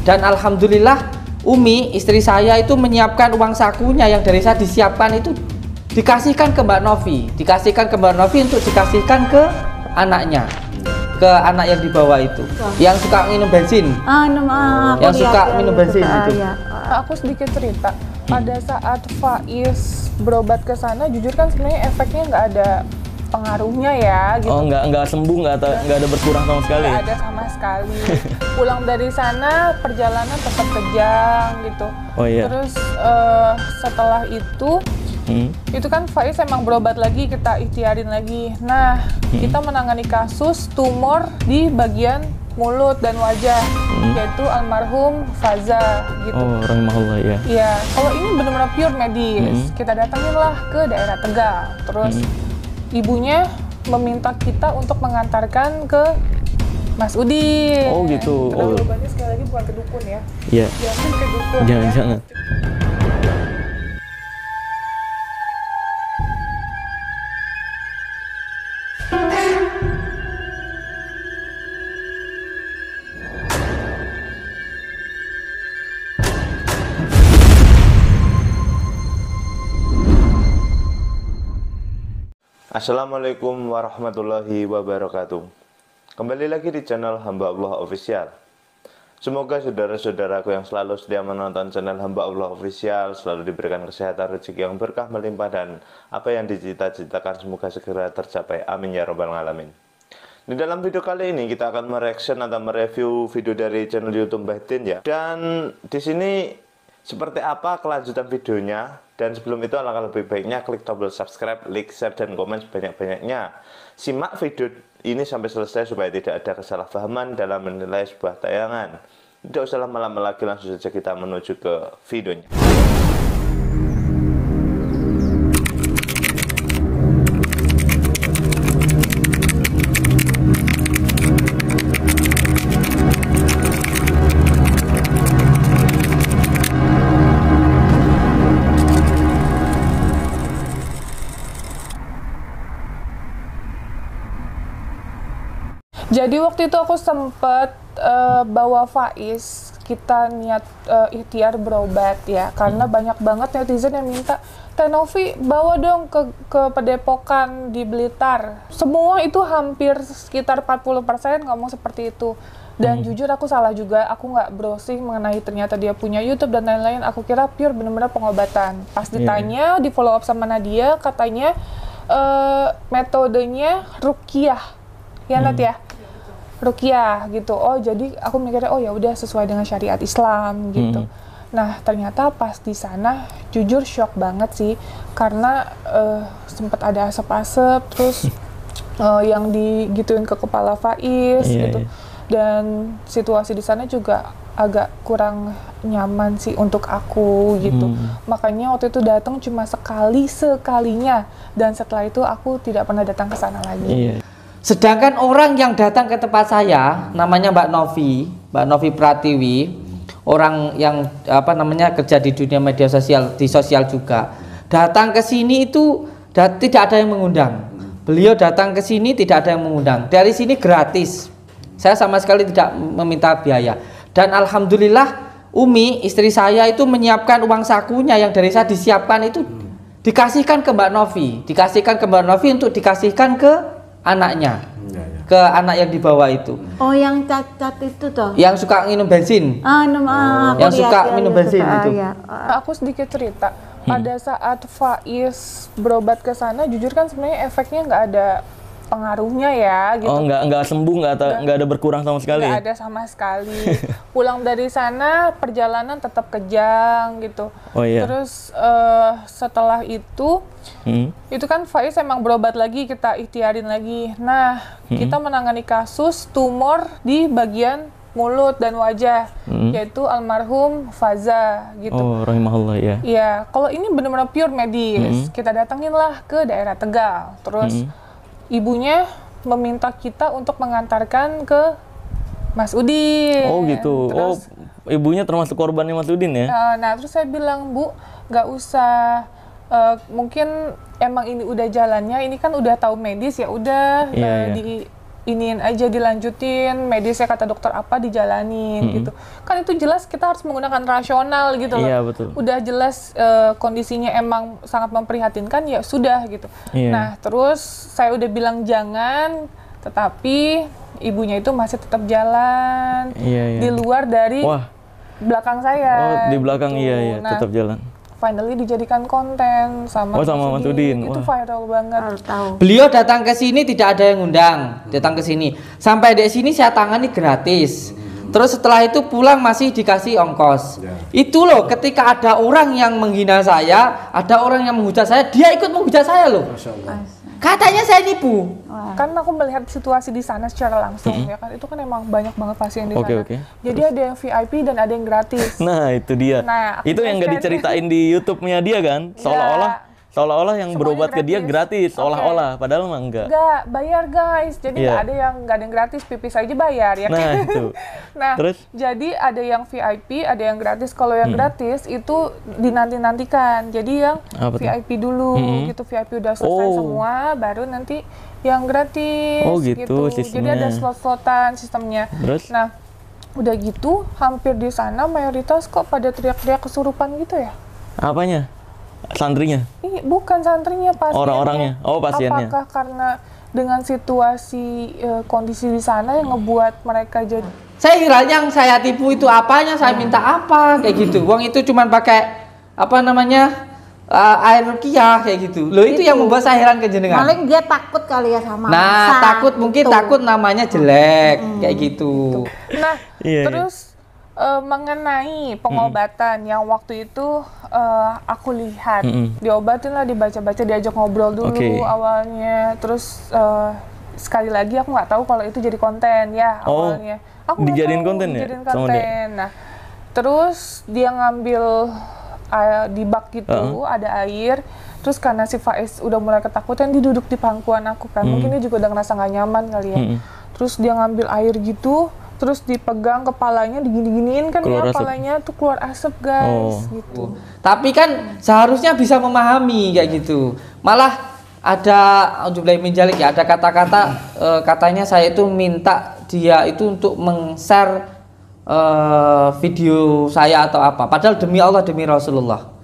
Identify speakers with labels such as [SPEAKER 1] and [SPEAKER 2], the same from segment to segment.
[SPEAKER 1] Dan alhamdulillah Umi, istri saya itu menyiapkan uang sakunya yang dari saya disiapkan itu dikasihkan ke Mbak Novi, untuk dikasihkan ke anaknya, ke anak yang dibawa itu, yang suka minum bensin, yang suka minum bensin itu.
[SPEAKER 2] Aku sedikit cerita. Pada saat Faiz berobat ke sana, jujur kan sebenarnya efeknya nggak ada pengaruhnya ya gitu.
[SPEAKER 3] Oh, nggak sembuh, nggak ada berkurang sama sekali? Nggak
[SPEAKER 2] ada sama sekali. Pulang dari sana perjalanan tetap kejang gitu.
[SPEAKER 3] Oh iya.
[SPEAKER 2] Terus setelah itu kan Faiz emang berobat lagi, kita ikhtiarin lagi. Nah, kita menangani kasus tumor di bagian mulut dan wajah, yaitu almarhum Faza gitu.
[SPEAKER 3] Oh, rahimahullah ya.
[SPEAKER 2] Iya, kalau ini benar-benar pure medis. Kita datangin lah ke daerah Tegal. Terus ibunya meminta kita untuk mengantarkan ke Mas Udin.
[SPEAKER 3] Oh gitu.
[SPEAKER 2] Karena berobatnya sekali lagi bukan ke dukun ya.
[SPEAKER 3] Iya.
[SPEAKER 2] Jangan ke dukun.
[SPEAKER 3] Jangan.
[SPEAKER 4] Assalamualaikum warahmatullahi wabarakatuh. Kembali lagi di channel Hamba Allah Official. Semoga saudara-saudaraku yang selalu setia menonton channel Hamba Allah Official selalu diberikan kesehatan, rezeki yang berkah melimpah, dan apa yang dicita-citakan semoga segera tercapai. Amin ya rabbal alamin. Di dalam video kali ini kita akan mereaction atau mereview video dari channel YouTube Mbah Din ya. Dan di sini seperti apa kelanjutan videonya? Dan sebelum itu alangkah lebih baiknya klik tombol subscribe, like, share, dan komen sebanyak-banyaknya. Simak video ini sampai selesai supaya tidak ada kesalahpahaman dalam menilai sebuah tayangan. Tidak usah lama-lama lagi, langsung saja kita menuju ke videonya.
[SPEAKER 2] Jadi waktu itu aku sempat bawa Faiz, kita niat ikhtiar berobat ya, karena banyak banget netizen yang minta, Teh Novi bawa dong ke Padepokan di Blitar. Semua itu hampir sekitar 40% ngomong seperti itu. Dan jujur aku salah juga, aku nggak browsing mengenai ternyata dia punya YouTube dan lain-lain. Aku kira pure bener-bener pengobatan. Pas ditanya, di follow up sama Nadia, katanya metodenya ruqyah, ya Nat ya? Ruqyah gitu. Oh, jadi aku mikirnya oh ya udah sesuai dengan syariat Islam gitu. Nah, ternyata pas di sana jujur shock banget sih, karena sempat ada asap-asap terus yang digituin ke kepala Faiz gitu. Dan situasi di sana juga agak kurang nyaman sih untuk aku gitu. Makanya waktu itu datang cuma sekalinya, dan setelah itu aku tidak pernah datang ke sana lagi.
[SPEAKER 1] Sedangkan orang yang datang ke tempat saya namanya Mbak Novi Pratiwi, orang yang kerja di dunia media sosial, di sosial juga, datang ke sini itu tidak ada yang mengundang. Beliau datang ke sini tidak ada yang mengundang. Dari sini gratis. Saya sama sekali tidak meminta biaya. Dan alhamdulillah Umi, istri saya itu menyiapkan uang sakunya yang dari saya disiapkan itu dikasihkan ke Mbak Novi, untuk dikasihkan ke anaknya, ke anak yang dibawa itu.
[SPEAKER 5] Oh, yang cacat itu toh?
[SPEAKER 1] Yang suka minum bensin. Yang suka minum bensin itu.
[SPEAKER 2] Aku sedikit cerita. Pada saat Faiz berobat ke sana, jujur kan sebenarnya efeknya nggak ada pengaruhnya ya gitu.
[SPEAKER 3] Oh, nggak sembuh, nggak ada berkurang sama sekali?
[SPEAKER 2] Nggak ada sama sekali. Pulang dari sana perjalanan tetap kejang gitu.
[SPEAKER 3] Oh iya.
[SPEAKER 2] Terus setelah itu kan Faiz emang berobat lagi, kita ikhtiarin lagi. Nah, kita menangani kasus tumor di bagian mulut dan wajah, yaitu almarhum Faza gitu.
[SPEAKER 3] Oh, rahimahullah ya.
[SPEAKER 2] Iya, kalau ini benar-benar pure medis. Kita datangin lah ke daerah Tegal. Terus ibunya meminta kita untuk mengantarkan ke Mas Udin.
[SPEAKER 3] Oh gitu. Terus, ibunya termasuk korbannya Mas Udin ya?
[SPEAKER 2] Nah, terus saya bilang, Bu, nggak usah. Mungkin emang ini udah jalannya. Ini kan udah tahu medis ya, udah iniin aja, dilanjutin, medisnya kata dokter apa dijalanin gitu. Kan itu jelas kita harus menggunakan rasional gitu loh.
[SPEAKER 3] Iya, betul.
[SPEAKER 2] Udah jelas kondisinya emang sangat memprihatinkan, ya sudah gitu.
[SPEAKER 3] Iya.
[SPEAKER 2] Nah terus saya udah bilang jangan, tetapi ibunya itu masih tetap jalan di luar dari belakang saya.
[SPEAKER 3] Oh, di belakang
[SPEAKER 2] gitu.
[SPEAKER 3] iya
[SPEAKER 2] Nah,
[SPEAKER 3] tetap jalan.
[SPEAKER 2] finally dijadikan konten sama
[SPEAKER 3] sama Mas Udin.
[SPEAKER 2] Itu
[SPEAKER 3] Wah.
[SPEAKER 2] viral banget.
[SPEAKER 5] Harus tahu.
[SPEAKER 1] Beliau datang ke sini tidak ada yang undang, datang ke sini. Sampai di sini saya tangani gratis. Terus setelah itu pulang masih dikasih ongkos. Itu loh, ketika ada orang yang menghina saya, ada orang yang menghujat saya, dia ikut menghujat saya loh. Katanya saya nipu.
[SPEAKER 2] Kan aku melihat situasi di sana secara langsung ya kan, itu kan emang banyak banget pasien di sana. Jadi ada yang VIP dan ada yang gratis.
[SPEAKER 3] Nah itu dia.
[SPEAKER 2] Nah,
[SPEAKER 3] itu yang nggak diceritain di YouTube-nya dia kan, seolah-olah yang
[SPEAKER 2] semuanya
[SPEAKER 3] berobat ke dia gratis, seolah-olah, padahal mah enggak.
[SPEAKER 2] Enggak, bayar guys. Jadi nggak ada yang gratis, pipis aja bayar ya kan.
[SPEAKER 3] Nah itu.
[SPEAKER 2] Nah,
[SPEAKER 3] Terus?
[SPEAKER 2] jadi ada yang VIP, ada yang gratis. Kalau yang gratis itu dinanti-nantikan. Jadi yang VIP dulu gitu, VIP udah selesai semua, baru nanti yang gratis.
[SPEAKER 3] Oh gitu sistemnya.
[SPEAKER 2] Jadi ada slot-slotan sistemnya.
[SPEAKER 3] Terus?
[SPEAKER 2] Nah, udah gitu hampir di sana mayoritas kok pada teriak-teriak kesurupan gitu ya.
[SPEAKER 3] Apanya? Santrinya?
[SPEAKER 2] Bukan santrinya, pasiennya.
[SPEAKER 3] Orang-orangnya? Oh, pasiennya.
[SPEAKER 2] Apakah karena dengan situasi kondisi di sana yang ngebuat mereka jadi...
[SPEAKER 1] Saya kira yang saya tipu itu apanya, saya minta apa, kayak gitu. Uang itu cuma pakai apa namanya air rukiah kayak gitu. Loh itu yang membuat saya heran ke jenengan.
[SPEAKER 5] Paling dia takut kali ya sama
[SPEAKER 1] Nah,
[SPEAKER 5] Hasan,
[SPEAKER 1] takut mungkin
[SPEAKER 5] gitu.
[SPEAKER 1] takut namanya jelek kayak gitu.
[SPEAKER 2] Nah,
[SPEAKER 3] Iya,
[SPEAKER 2] terus mengenai pengobatan yang waktu itu aku lihat diobatin lah, dibaca-baca, diajak ngobrol dulu awalnya, terus sekali lagi aku nggak tahu kalau itu jadi konten ya awalnya. Aku nggak
[SPEAKER 3] dijadiin
[SPEAKER 2] tahu,
[SPEAKER 3] konten ya
[SPEAKER 2] dijadiin
[SPEAKER 3] sama dia?
[SPEAKER 2] konten. Nah, terus dia ngambil di bak gitu ada air. Terus karena si Faiz udah mulai ketakutan, dia duduk di pangkuan aku kan. Mungkin dia juga udah ngerasa nggak nyaman kali ya. Terus dia ngambil air gitu, terus dipegang kepalanya, digini-giniin kan
[SPEAKER 3] Keluar
[SPEAKER 2] ya,
[SPEAKER 3] asap.
[SPEAKER 2] kepalanya tuh keluar asap guys, gitu.
[SPEAKER 1] Tapi kan seharusnya bisa memahami kayak gitu. Malah ada menjalik ya, ada kata-kata katanya saya itu minta dia itu untuk meng-share video saya atau apa. Padahal demi Allah, demi Rasulullah,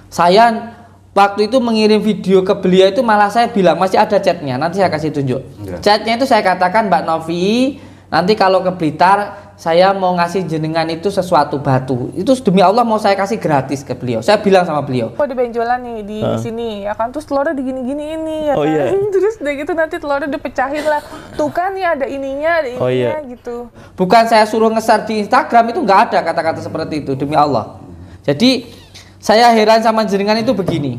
[SPEAKER 1] saya waktu itu mengirim video ke beliau itu malah saya bilang masih ada chatnya, nanti saya kasih tunjuk. Chatnya itu saya katakan, Mbak Novi, nanti kalau ke Blitar saya mau ngasih jenengan itu sesuatu batu, itu demi Allah mau saya kasih gratis ke beliau. Saya bilang sama beliau,
[SPEAKER 2] Kok di benjolan nih di sini ya kan, terus telurnya digini-gini ini ya
[SPEAKER 3] Oh,
[SPEAKER 2] kan.
[SPEAKER 3] iya.
[SPEAKER 2] Terus udah gitu nanti telurnya dipecahin lah. Tuh kan ya ada ininya, ada ininya
[SPEAKER 3] Oh, iya.
[SPEAKER 2] gitu.
[SPEAKER 1] bukan saya suruh nge-share di Instagram, itu nggak ada kata-kata seperti itu demi Allah. Jadi saya heran sama jenengan itu begini,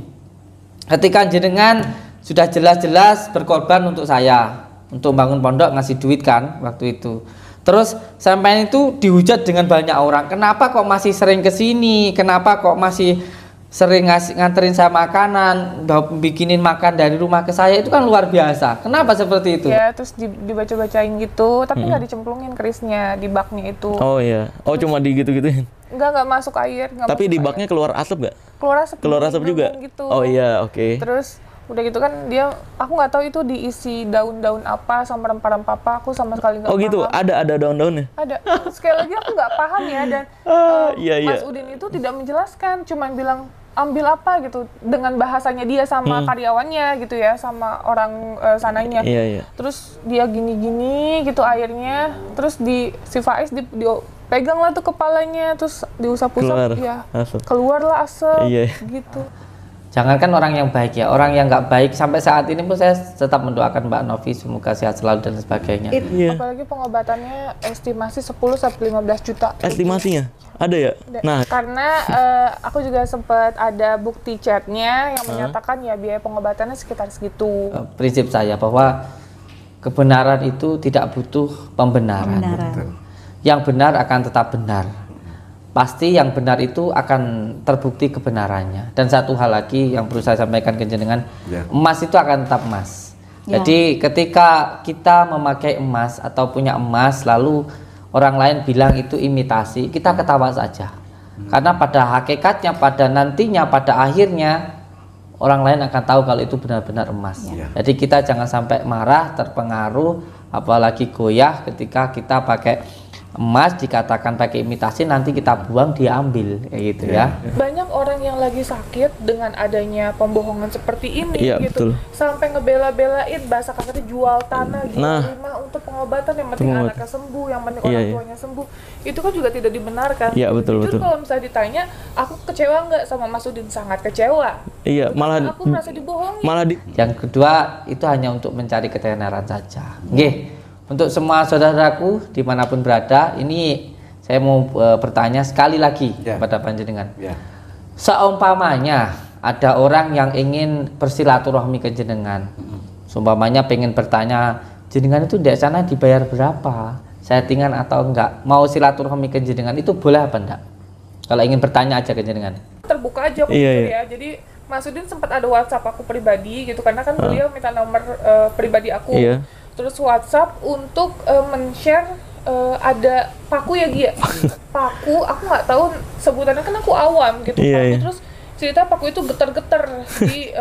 [SPEAKER 1] ketika jenengan sudah jelas-jelas berkorban untuk saya, untuk bangun pondok, ngasih duit kan waktu itu. Terus sampai itu dihujat dengan banyak orang, kenapa kok masih sering kesini, kenapa kok masih sering nganterin saya makanan, bikinin makan dari rumah ke saya, itu kan luar biasa. Kenapa seperti itu?
[SPEAKER 2] Ya terus dibaca-bacain gitu, tapi nggak dicemplungin kerisnya di baknya itu.
[SPEAKER 3] Oh iya. Oh cuma digitu-gituin.
[SPEAKER 2] Nggak masuk air.
[SPEAKER 3] Tapi di baknya keluar asap nggak?
[SPEAKER 2] Keluar asap
[SPEAKER 3] juga?
[SPEAKER 2] gitu.
[SPEAKER 3] Oh iya, oke.
[SPEAKER 2] Terus udah gitu kan dia, aku nggak tahu itu diisi daun-daun apa sama rempah-rempah apa, aku sama sekali nggak
[SPEAKER 3] Oh gitu,
[SPEAKER 2] paham.
[SPEAKER 3] ada daun-daunnya?
[SPEAKER 2] Ada. Sekali lagi aku nggak paham ya, dan
[SPEAKER 3] Iya.
[SPEAKER 2] Mas Udin itu tidak menjelaskan, cuman bilang ambil apa gitu dengan bahasanya dia sama karyawannya gitu ya, sama orang sananya.
[SPEAKER 3] Iya.
[SPEAKER 2] Terus dia gini-gini gitu airnya, terus si Faiz pegang lah tuh kepalanya, terus diusap-usap, ya
[SPEAKER 3] asap.
[SPEAKER 2] keluarlah asap
[SPEAKER 3] Iya.
[SPEAKER 2] gitu.
[SPEAKER 1] Jangankan orang yang baik ya, orang yang nggak baik sampai saat ini pun saya tetap mendoakan Mbak Novi semoga sehat selalu dan sebagainya.
[SPEAKER 3] Iya.
[SPEAKER 2] Apalagi pengobatannya estimasi 10 sampai 15 juta.
[SPEAKER 3] Estimasinya ada ya? Nah,
[SPEAKER 2] Karena aku juga sempat ada bukti chatnya yang menyatakan ya biaya pengobatannya sekitar segitu.
[SPEAKER 1] Prinsip saya bahwa kebenaran itu tidak butuh pembenaran. Yang benar akan tetap benar. Pasti yang benar itu akan terbukti kebenarannya. Dan satu hal lagi yang perlu saya sampaikan ke jenengan, emas itu akan tetap emas. Jadi ketika kita memakai emas atau punya emas lalu orang lain bilang itu imitasi, kita ketawa saja. Karena pada hakikatnya, pada nantinya, pada akhirnya orang lain akan tahu kalau itu benar-benar emas. Jadi kita jangan sampai marah, terpengaruh, apalagi goyah ketika kita pakai emas, dikatakan pakai imitasi, nanti kita buang diambil kayak gitu ya.
[SPEAKER 2] Banyak orang yang lagi sakit dengan adanya pembohongan seperti ini
[SPEAKER 3] Iya,
[SPEAKER 2] gitu,
[SPEAKER 3] betul.
[SPEAKER 2] sampai ngebela-belain, bahasa kasarnya jual tanah, jual
[SPEAKER 3] Nah.
[SPEAKER 2] rumah untuk pengobatan, yang penting
[SPEAKER 3] Pengobatan.
[SPEAKER 2] anaknya sembuh, yang penting
[SPEAKER 3] Iya,
[SPEAKER 2] orang
[SPEAKER 3] iya.
[SPEAKER 2] tuanya sembuh. Itu kan juga tidak dibenarkan.
[SPEAKER 3] Iya, betul,
[SPEAKER 2] Jujur
[SPEAKER 3] betul.
[SPEAKER 2] kalau misalnya ditanya, aku kecewa nggak sama Mas Udin? Sangat kecewa.
[SPEAKER 3] Iya, malah
[SPEAKER 2] Aku merasa dibohongi.
[SPEAKER 3] malah di
[SPEAKER 1] Yang kedua itu hanya untuk mencari ketenaran saja. Nggih, untuk semua saudaraku dimanapun berada, ini saya mau bertanya sekali lagi
[SPEAKER 6] Ya.
[SPEAKER 1] kepada panjenengan.
[SPEAKER 6] Ya.
[SPEAKER 1] Seumpamanya ada orang yang ingin bersilaturahmi ke jenengan, seumpamanya pengen bertanya, jenengan itu di sana dibayar berapa, settingan atau enggak, mau silaturahmi ke jenengan, itu boleh apa enggak? Kalau ingin bertanya aja ke jenengan.
[SPEAKER 2] Terbuka aja aku
[SPEAKER 3] Iya,
[SPEAKER 2] jujur
[SPEAKER 3] iya.
[SPEAKER 2] ya. Jadi Mas Udin sempat ada WhatsApp aku pribadi gitu, karena kan beliau minta nomor pribadi aku.
[SPEAKER 3] Iya.
[SPEAKER 2] Terus WhatsApp untuk men-share ada paku ya Gia. Paku, aku nggak tahu sebutannya, kan aku awam gitu.
[SPEAKER 3] Iya,
[SPEAKER 2] Paku,
[SPEAKER 3] iya.
[SPEAKER 2] terus cerita paku itu getar-getar di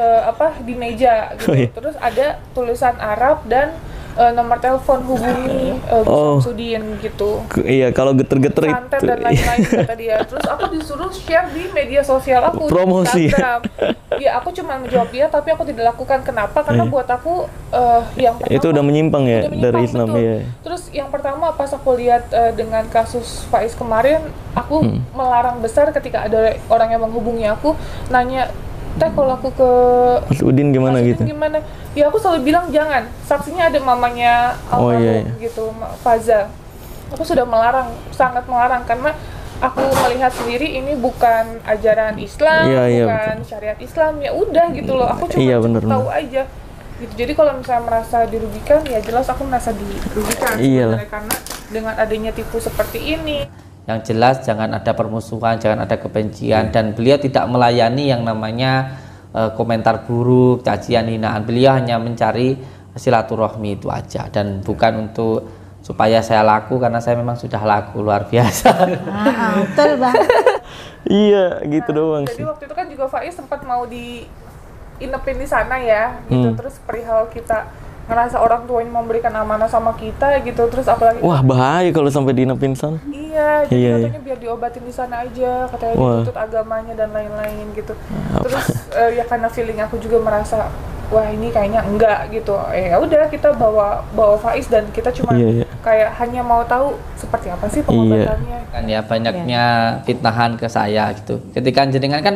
[SPEAKER 2] di meja gitu.
[SPEAKER 3] Oh, iya.
[SPEAKER 2] Terus ada tulisan Arab dan nomor telepon hubungi
[SPEAKER 3] Oh.
[SPEAKER 2] Samsudin gitu.
[SPEAKER 3] iya kalau geter-geter
[SPEAKER 2] Santet
[SPEAKER 3] itu.
[SPEAKER 2] dan lain-lain kata dia. Terus aku disuruh share di media sosial aku, di
[SPEAKER 3] Promosi.
[SPEAKER 2] Instagram. Ya aku cuma menjawab dia, tapi aku tidak lakukan. Kenapa? Karena buat aku yang pertama,
[SPEAKER 3] Itu udah menyimpang ya
[SPEAKER 2] udah
[SPEAKER 3] dari
[SPEAKER 2] menyimpang,
[SPEAKER 3] Islam,
[SPEAKER 2] betul.
[SPEAKER 3] iya.
[SPEAKER 2] Terus yang pertama pas aku lihat dengan kasus Faiz kemarin, aku melarang besar ketika ada orang yang menghubungi aku nanya, "Teh, kalau aku ke
[SPEAKER 3] Mas Udin gimana
[SPEAKER 2] Mas Udin
[SPEAKER 3] gitu?
[SPEAKER 2] gimana?" Ya aku selalu bilang jangan. Saksinya ada mamanya
[SPEAKER 3] Oh,
[SPEAKER 2] almarhum
[SPEAKER 3] iya, iya.
[SPEAKER 2] gitu, Faza. Aku sudah melarang, sangat melarang, karena aku melihat sendiri ini bukan ajaran Islam,
[SPEAKER 3] Iya, iya,
[SPEAKER 2] bukan syariat Islam. Ya udah gitu loh. Aku cuma
[SPEAKER 3] Iya, bener,
[SPEAKER 2] tahu aja. Gitu. Jadi kalau misalnya merasa dirugikan, ya jelas aku merasa dirugikan
[SPEAKER 3] Iyalah.
[SPEAKER 2] sebenarnya, karena dengan adanya tipu seperti ini.
[SPEAKER 1] Yang jelas jangan ada permusuhan, jangan ada kebencian, dan beliau tidak melayani yang namanya komentar buruk, cacian, hinaan. Beliau hanya mencari silaturahmi itu aja, dan bukan untuk supaya saya laku, karena saya memang sudah laku luar biasa.
[SPEAKER 5] Betul bang.
[SPEAKER 3] Iya, gitu doang
[SPEAKER 2] Jadi
[SPEAKER 3] sih.
[SPEAKER 2] waktu itu kan juga Faiz sempat mau diinepin di sana ya, gitu. Terus perihal kita ngerasa orang tuanya memberikan amanah sama kita gitu, terus apalagi
[SPEAKER 3] Wah, bahaya kalau sampai diinepin sana.
[SPEAKER 2] iya, jadi
[SPEAKER 3] Iya,
[SPEAKER 2] katanya biar diobatin di sana aja, katanya
[SPEAKER 3] Wah.
[SPEAKER 2] dituntut agamanya dan lain-lain gitu. Terus ya karena feeling aku juga merasa wah ini kayaknya enggak gitu. Ya udah kita bawa Faiz, dan kita cuma
[SPEAKER 3] Iya, iya.
[SPEAKER 2] kayak hanya mau tahu seperti apa sih pengobatannya.
[SPEAKER 1] Kan ya banyaknya fitnahan ke saya gitu. Ketika jenengan kan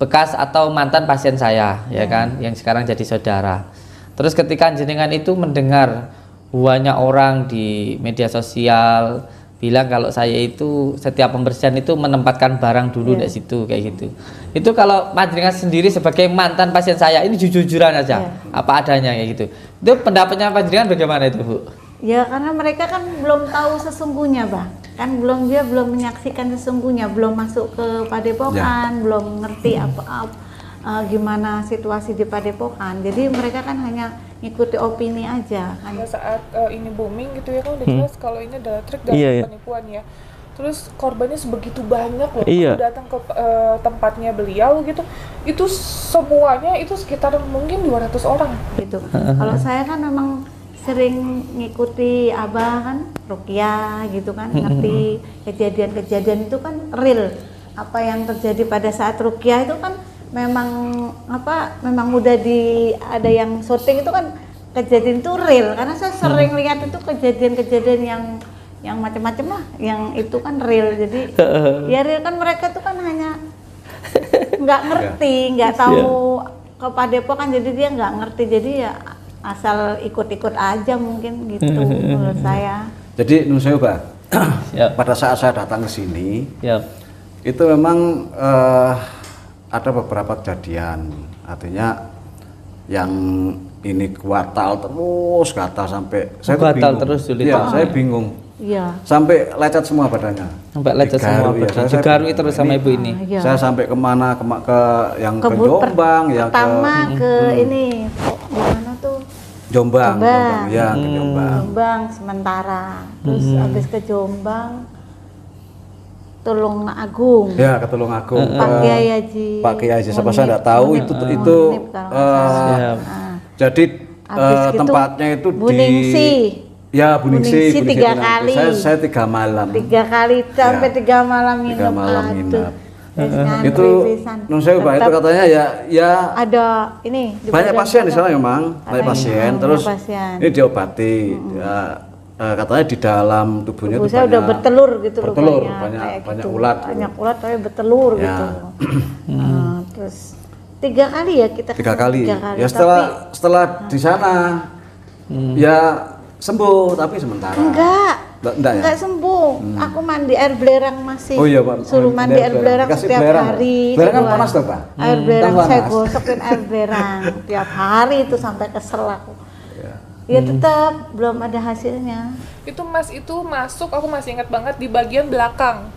[SPEAKER 1] bekas atau mantan pasien saya, ya kan, yang sekarang jadi saudara. Terus ketika jenengan itu mendengar banyak orang di media sosial bilang kalau saya itu setiap pembersihan itu menempatkan barang dulu di situ kayak gitu. Itu kalau panjenengan sendiri sebagai mantan pasien saya, ini jujur-jujuran aja, apa adanya kayak gitu. Itu pendapatnya panjenengan bagaimana itu, Bu?
[SPEAKER 5] Ya karena mereka kan belum tahu sesungguhnya bang. Kan dia belum menyaksikan sesungguhnya, belum masuk ke Padepokan, belum ngerti gimana situasi di Padepokan. Jadi mereka kan hanya ngikuti opini aja kan.
[SPEAKER 2] Pada saat ini booming gitu ya kan udah jelas kalau ini adalah trik dan
[SPEAKER 3] Iya, iya.
[SPEAKER 2] penipuan ya. Terus korbannya sebegitu banyak loh.
[SPEAKER 3] Iya.
[SPEAKER 2] Aku datang ke tempatnya beliau gitu, itu semuanya itu sekitar mungkin 200 orang.
[SPEAKER 5] Gitu. Kalau saya kan memang sering ngikuti abah kan, Ruqyah gitu kan, ngerti kejadian-kejadian itu kan real. Apa yang terjadi pada saat Ruqyah itu kan memang memang udah ada yang syuting itu kan kejadian itu real, karena saya sering lihat itu kejadian-kejadian yang macam-macam lah, yang itu kan real. Jadi ya real kan, mereka tuh kan hanya nggak ngerti, nggak tahu ke Padepokan, jadi dia nggak ngerti, jadi ya asal ikut-ikut aja mungkin gitu menurut saya.
[SPEAKER 6] Jadi menurut saya Pak,
[SPEAKER 1] Siap.
[SPEAKER 6] pada saat saya datang ke sini
[SPEAKER 1] Ya.
[SPEAKER 6] itu memang ada beberapa kejadian, artinya yang ini kuartal terus ke atas sampai saya tuh
[SPEAKER 1] Kuartal
[SPEAKER 6] bingung.
[SPEAKER 1] terus, Juli.
[SPEAKER 6] Iya, saya bingung.
[SPEAKER 5] Iya.
[SPEAKER 6] Sampai lecet semua badannya.
[SPEAKER 1] Sampai lecet semua
[SPEAKER 6] Digarui, ya.
[SPEAKER 1] badan.
[SPEAKER 6] Saya
[SPEAKER 1] Digarui
[SPEAKER 6] bingung.
[SPEAKER 1] terus sama ibu ini.
[SPEAKER 5] Iya.
[SPEAKER 6] Saya sampai kemana ke yang ke
[SPEAKER 5] Kebun
[SPEAKER 6] Jombang, yang
[SPEAKER 5] pertama
[SPEAKER 6] ke
[SPEAKER 5] ke ini gimana tuh,
[SPEAKER 6] Jombang,
[SPEAKER 5] Jombang.
[SPEAKER 6] ya ke Jombang.
[SPEAKER 5] Jombang sementara, terus habis ke Jombang Tulung Agung,
[SPEAKER 6] Ya ke Tulungagung.
[SPEAKER 5] Pak Kiai Haji
[SPEAKER 6] Pak Kiai Haji, siapa
[SPEAKER 5] Munib,
[SPEAKER 6] saya nggak tahu
[SPEAKER 5] Munib,
[SPEAKER 6] itu
[SPEAKER 5] Munib kalau nggak salah.
[SPEAKER 1] Siap.
[SPEAKER 5] Nah,
[SPEAKER 6] jadi
[SPEAKER 5] Habis gitu,
[SPEAKER 6] tempatnya itu
[SPEAKER 5] Buningsi.
[SPEAKER 6] Ya, Buningsi
[SPEAKER 5] 3 kali.
[SPEAKER 6] Saya 3 malam.
[SPEAKER 5] 3 kali sampai 3 malam nginep.
[SPEAKER 6] 3 malam
[SPEAKER 5] Aduh.
[SPEAKER 6] nginep.
[SPEAKER 5] Wis ngantri
[SPEAKER 6] Itu
[SPEAKER 5] pisan.
[SPEAKER 6] nun sewu Pak, itu
[SPEAKER 5] Tetep
[SPEAKER 6] katanya ya
[SPEAKER 5] ada ini di
[SPEAKER 6] banyak
[SPEAKER 5] badan
[SPEAKER 6] pasien di
[SPEAKER 5] kita.
[SPEAKER 6] sana memang, banyak pasien.
[SPEAKER 5] Banyak
[SPEAKER 6] Terus
[SPEAKER 5] pasien.
[SPEAKER 6] ini diobati. Ya, katanya di dalam tubuhnya
[SPEAKER 5] Tubuh
[SPEAKER 6] itu
[SPEAKER 5] saya
[SPEAKER 6] banyak
[SPEAKER 5] udah bertelur gitu loh,
[SPEAKER 6] bertelur,
[SPEAKER 5] kayak
[SPEAKER 6] banyak
[SPEAKER 5] gitu.
[SPEAKER 6] ulat.
[SPEAKER 5] Banyak ulat tapi bertelur
[SPEAKER 6] Ya.
[SPEAKER 5] gitu. Terus 3 kali ya kita
[SPEAKER 6] 3 kali.
[SPEAKER 5] 3 kali.
[SPEAKER 6] Ya setelah di sana ya sembuh tapi sementara. Enggak ya?
[SPEAKER 5] Enggak sembuh. Aku mandi air belerang masih.
[SPEAKER 6] Oh iya, Pak.
[SPEAKER 5] Suruh mandi air belerang
[SPEAKER 6] Dikasih
[SPEAKER 5] setiap
[SPEAKER 6] belerang,
[SPEAKER 5] hari.
[SPEAKER 6] Pak? Belerang kan
[SPEAKER 5] Coba.
[SPEAKER 6] panas tuh, Pak?
[SPEAKER 5] Air belerang
[SPEAKER 6] Kan
[SPEAKER 5] saya
[SPEAKER 6] panas.
[SPEAKER 5] gosokin air belerang tiap hari itu sampai kesel aku.
[SPEAKER 6] Ya.
[SPEAKER 5] Ya tetap belum ada hasilnya.
[SPEAKER 2] Itu Mas itu masuk, aku masih ingat banget di bagian belakang.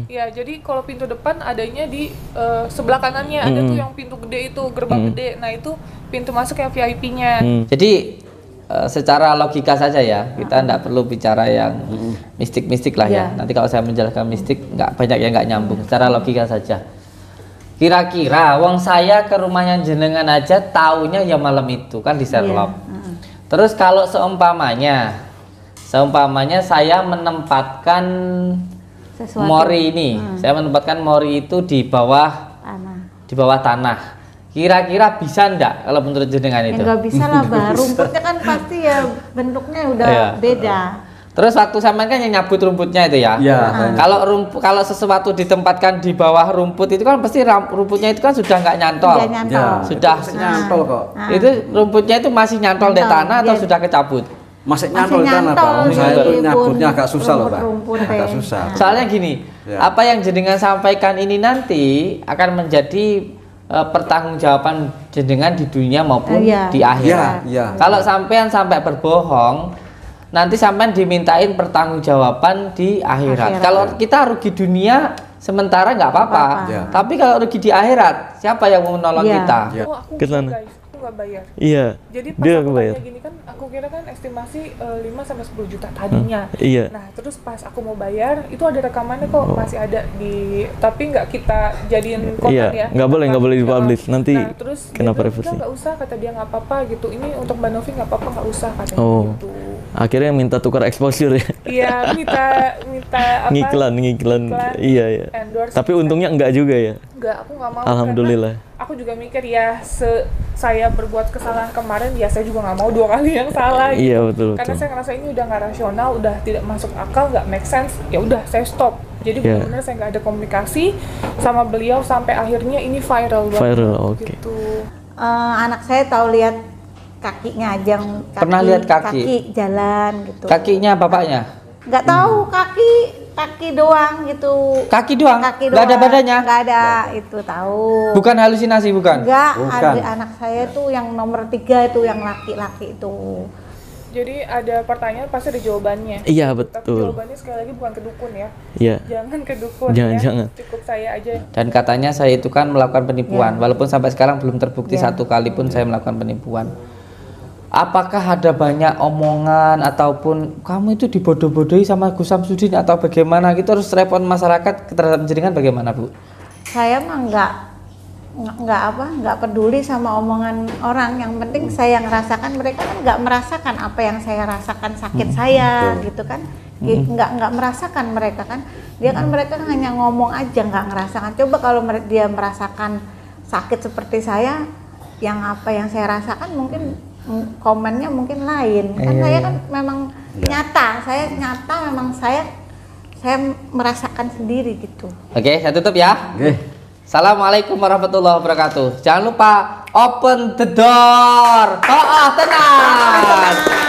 [SPEAKER 2] Ya, jadi kalau pintu depan adanya di sebelah kanannya ada tuh yang pintu gede itu, gerbang gede. Nah, itu pintu masuk yang VIP-nya.
[SPEAKER 1] Jadi secara logika saja ya, kita tidak perlu bicara yang mistik-mistik lah ya. Nanti kalau saya menjelaskan mistik, nggak banyak yang nggak nyambung. Secara logika saja. Kira-kira, wong saya ke rumahnya jenengan aja taunya ya malam itu kan di Sherlock. Terus kalau seumpamanya saya menempatkan
[SPEAKER 5] Sesuatu.
[SPEAKER 1] Mori ini, saya menempatkan Mori itu di bawah tanah. Kira-kira bisa enggak kalau menurut jenengan
[SPEAKER 5] Ya
[SPEAKER 1] itu?
[SPEAKER 5] nggak bisa lah, rumputnya kan pasti ya bentuknya udah
[SPEAKER 1] Iya.
[SPEAKER 5] beda.
[SPEAKER 1] Terus waktu sampean kan yang nyabut rumputnya itu ya.
[SPEAKER 6] Iya.
[SPEAKER 1] Kalau sesuatu ditempatkan di bawah rumput itu kan pasti rumputnya itu kan sudah nggak nyantol.
[SPEAKER 5] Udah nyantol.
[SPEAKER 6] Ya,
[SPEAKER 1] Sudah
[SPEAKER 6] itu masih nyantol kok.
[SPEAKER 1] Itu rumputnya itu masih nyantol di
[SPEAKER 5] Nyantol,
[SPEAKER 1] tanah atau
[SPEAKER 5] iya.
[SPEAKER 1] sudah kecabut?
[SPEAKER 6] Masih nyantol di tanah, Pak.
[SPEAKER 5] nyantol
[SPEAKER 6] Saya
[SPEAKER 5] di
[SPEAKER 6] tuh nyabutnya
[SPEAKER 5] pun
[SPEAKER 6] agak susah loh, Pak.
[SPEAKER 5] rumput-rumput,
[SPEAKER 6] Agak
[SPEAKER 5] Teh.
[SPEAKER 6] susah.
[SPEAKER 1] Soalnya gini,
[SPEAKER 6] Ya.
[SPEAKER 1] apa yang jenengan sampaikan ini nanti akan menjadi pertanggungjawaban jenengan di dunia maupun
[SPEAKER 5] Iya.
[SPEAKER 1] di akhirat.
[SPEAKER 6] Iya.
[SPEAKER 1] Kalau sampai berbohong, nanti sampean dimintain pertanggungjawaban di akhirat.
[SPEAKER 5] Akhirat.
[SPEAKER 1] Kalau kita rugi dunia sementara nggak apa-apa,
[SPEAKER 6] Iya.
[SPEAKER 1] tapi kalau rugi di akhirat, siapa yang mau menolong
[SPEAKER 5] Iya.
[SPEAKER 1] kita?
[SPEAKER 6] Iya.
[SPEAKER 2] Oh, aku
[SPEAKER 3] Ke
[SPEAKER 2] enggak,
[SPEAKER 3] sana.
[SPEAKER 2] guys. Aku nggak bayar.
[SPEAKER 3] Iya.
[SPEAKER 2] Jadi pas
[SPEAKER 3] Dia
[SPEAKER 2] aku
[SPEAKER 3] kebayar.
[SPEAKER 2] tanya gini kan, aku kira kan estimasi 5 sampai 10 juta tadinya.
[SPEAKER 3] Iya.
[SPEAKER 2] Nah, terus pas aku mau bayar, itu ada rekamannya kok, masih ada di, tapi nggak kita jadiin konten
[SPEAKER 3] Iya,
[SPEAKER 2] ya.
[SPEAKER 3] nggak boleh dipublish. Nanti
[SPEAKER 2] Nah, terus
[SPEAKER 3] kena
[SPEAKER 2] dia bilang,
[SPEAKER 3] privacy.
[SPEAKER 2] nggak usah, kata dia nggak apa-apa gitu. Ini untuk Mbak Novi nggak apa-apa, nggak usah katanya
[SPEAKER 3] Oh.
[SPEAKER 2] gitu.
[SPEAKER 3] Akhirnya minta tukar exposure ya.
[SPEAKER 2] Iya, minta apa?
[SPEAKER 3] Ngiklan. Iya, iya.
[SPEAKER 2] Endorse.
[SPEAKER 3] Tapi untungnya enggak juga ya.
[SPEAKER 2] Enggak, aku nggak mau.
[SPEAKER 3] Alhamdulillah.
[SPEAKER 2] Karena aku juga mikir ya, saya berbuat kesalahan kemarin, ya saya juga nggak mau 2 kali yang salah. Gitu.
[SPEAKER 3] Iya, betul.
[SPEAKER 2] Karena saya ngerasa ini udah nggak rasional, udah tidak masuk akal, nggak make sense. Ya udah, saya stop. Jadi
[SPEAKER 3] Iya.
[SPEAKER 2] benar-benar saya nggak ada komunikasi sama beliau sampai akhirnya ini viral banget.
[SPEAKER 3] Viral, oke.
[SPEAKER 2] Gitu.
[SPEAKER 5] Anak saya tahu lihat kakinya aja.
[SPEAKER 1] Pernah lihat kaki?
[SPEAKER 5] Jalan gitu.
[SPEAKER 1] Kakinya bapaknya?
[SPEAKER 5] Nggak tahu, kaki doang gitu.
[SPEAKER 1] Kaki doang?
[SPEAKER 5] Kaki
[SPEAKER 1] Nggak ada
[SPEAKER 5] doang.
[SPEAKER 1] badannya?
[SPEAKER 5] Nggak ada, itu tahu.
[SPEAKER 1] Bukan halusinasi, bukan?
[SPEAKER 5] Enggak,
[SPEAKER 6] Bukan.
[SPEAKER 5] ada anak saya tuh yang nomor 3 itu yang laki-laki itu.
[SPEAKER 2] Jadi ada pertanyaan pasti ada jawabannya.
[SPEAKER 3] Iya,
[SPEAKER 2] Tapi
[SPEAKER 3] betul.
[SPEAKER 2] jawabannya sekali lagi bukan ke dukun ya.
[SPEAKER 3] Iya.
[SPEAKER 2] Jangan ke dukun
[SPEAKER 3] Jangan,
[SPEAKER 2] ya.
[SPEAKER 3] jangan.
[SPEAKER 2] Cukup saya aja.
[SPEAKER 1] Dan katanya saya itu kan melakukan penipuan, walaupun sampai sekarang belum terbukti
[SPEAKER 5] Ya.
[SPEAKER 1] satu kali pun saya melakukan penipuan. Apakah ada banyak omongan ataupun kamu itu dibodoh-bodohi sama Gus Samsudin atau bagaimana gitu, terus respon masyarakat terhadap jenengan bagaimana, Bu?
[SPEAKER 5] Saya mah nggak peduli sama omongan orang. Yang penting saya ngerasakan, mereka kan nggak merasakan apa yang saya rasakan, sakit saya gitu kan. Nggak merasakan mereka kan. Mereka hanya ngomong aja, nggak ngerasakan. Coba kalau dia merasakan sakit seperti saya, yang apa yang saya rasakan mungkin komennya mungkin lain. Kan saya kan memang nyata memang saya merasakan sendiri gitu.
[SPEAKER 1] Oke, saya tutup ya.
[SPEAKER 6] Oke.
[SPEAKER 1] Assalamualaikum warahmatullahi wabarakatuh. Jangan lupa open the door. Oh, tenang.